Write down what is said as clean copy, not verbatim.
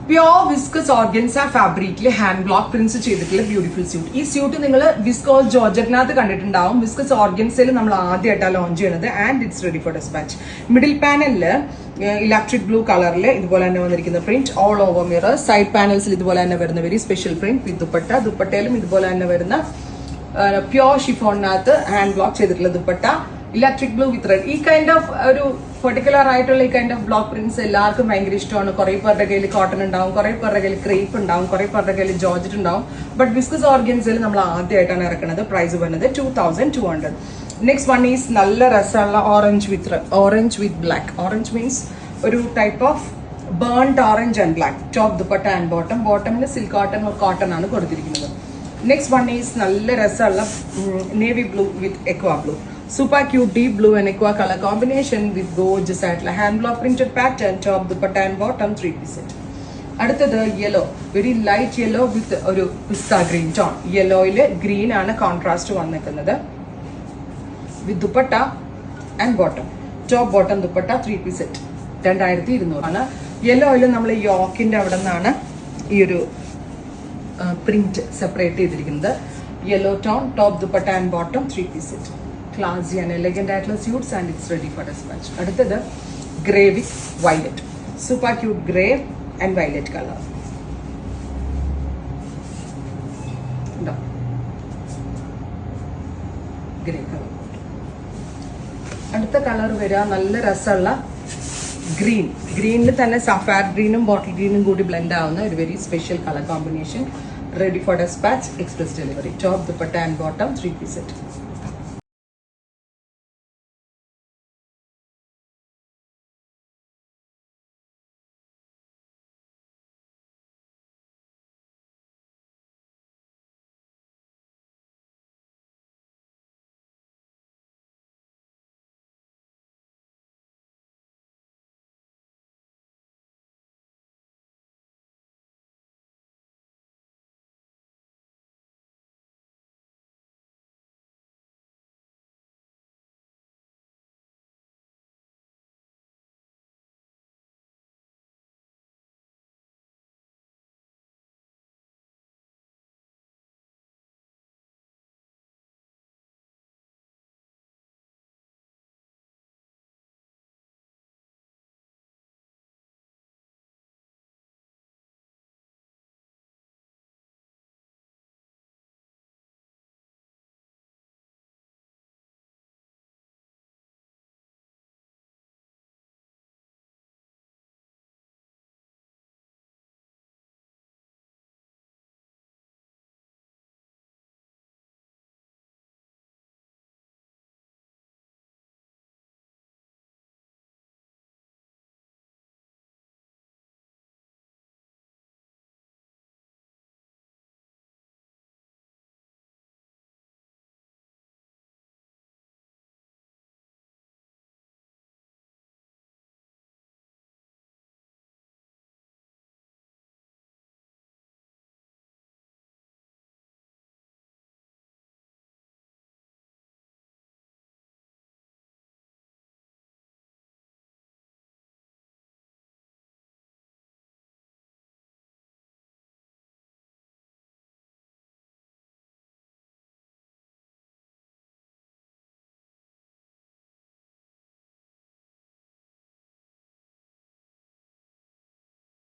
Pure viscose organza ഫാബ്രിക്കിൽ hand block prints ചെയ്തിട്ടുള്ള beautiful suit. ഈ സ്യൂട്ട് നിങ്ങൾ വിസ്കോസ് ജോർജറ്റിനകത്ത് കണ്ടിട്ടുണ്ടാവും. വിസ്കസ് ഓർഗൻസയിൽ നമ്മൾ ആദ്യമായിട്ടാണ് ലോഞ്ച് ചെയ്യുന്നത്. And it's ready for dispatch. Middle പാനലില് ഇലക്ട്രിക് ബ്ലൂ കളറിൽ ഇതുപോലെ തന്നെ വന്നിരിക്കുന്ന print. All over mirror. Side പാനൽസിൽ ഇതുപോലെ തന്നെ വരുന്ന very special print with dupatta. ദുപ്പട്ടയിലും ഇതുപോലെ തന്നെ വരുന്ന പ്യോർ ഷിഫോണിനകത്ത് ഹാൻഡ് ബ്ലോക്ക് ചെയ്തിട്ടുള്ള dupatta. Electric blue with red. ഈ കൈൻഡ് ഓഫ് ഒരു പെർട്ടിക്കുലർ ആയിട്ടുള്ള ഈ കൈൻഡ് ഓഫ് ബ്ലോക്ക് പ്രിന്റ്സ് എല്ലാവർക്കും ഭയങ്കര ഇഷ്ടമാണ്. കുറെ പേരുടെ കയ്യിൽ കോട്ടൺ ഉണ്ടാവും, കുറെ പേരുടെ കയ്യിൽ ക്രേപ്പ് ഉണ്ടാവും, കുറെ പേരുടെ കയ്യിൽ ജോർജറ്റ് ഉണ്ടാവും. ബട്ട് വിസ്കസ് ഓർഗൻസയിൽ നമ്മൾ ആദ്യമായിട്ടാണ് ഇറക്കുന്നത്. പ്രൈസ് വരുന്നത് 2200. നെക്സ്റ്റ് വൺ ഈസ് നല്ല രസമുള്ള orange with black. Orange means ഒരു type of burned orange and black. Top dupatta and bottom. ബോട്ടമിൽ സിൽക്ക് കോട്ടൺ ഓർ കോട്ടൺ ആണ് കൊടുത്തിരിക്കുന്നത്. നെക്സ്റ്റ് വൺ ഈസ് നല്ല രസമുള്ള navy blue with aqua blue. Super cute deep blue and aqua color combination with gorgeous hand block printed pattern. Top dupatta and bottom 3-piece set. അടുത്തത് yellow. Very light yellow with ഒരു pista green tone. യെല്ലോയില് green ആണ് contrast വന്നിരിക്കുന്നത്. With dupatta and bottom. Top bottom dupatta 3-piece set. 2200 ആണ്. യെല്ലോയില് നമ്മൾ യോക്കിന്റെ അവിടെ നിന്നാണ് ഈ ഒരു പ്രിന്റ് സെപ്പറേറ്റ് ചെയ്തിരിക്കുന്നത്. Yellow tone. Top dupatta and bottom 3-piece set. Classy and elegant atlas suits and it's ready for dispatch. അടുത്തത് grey with violet. Super cute grey and violet colour. Grey colour. അടുത്ത colour വരിക നല്ല രസമുള്ള green. ഗ്രീനിൽ തന്നെ സഫാർ ഗ്രീനും ബോട്ടിൽ ഗ്രീനും കൂടി ബ്ലെൻഡ് ആവുന്ന ഒരു very special colour combination. Ready for dispatch. Express delivery. Top dupatta and bottom 3-piece set.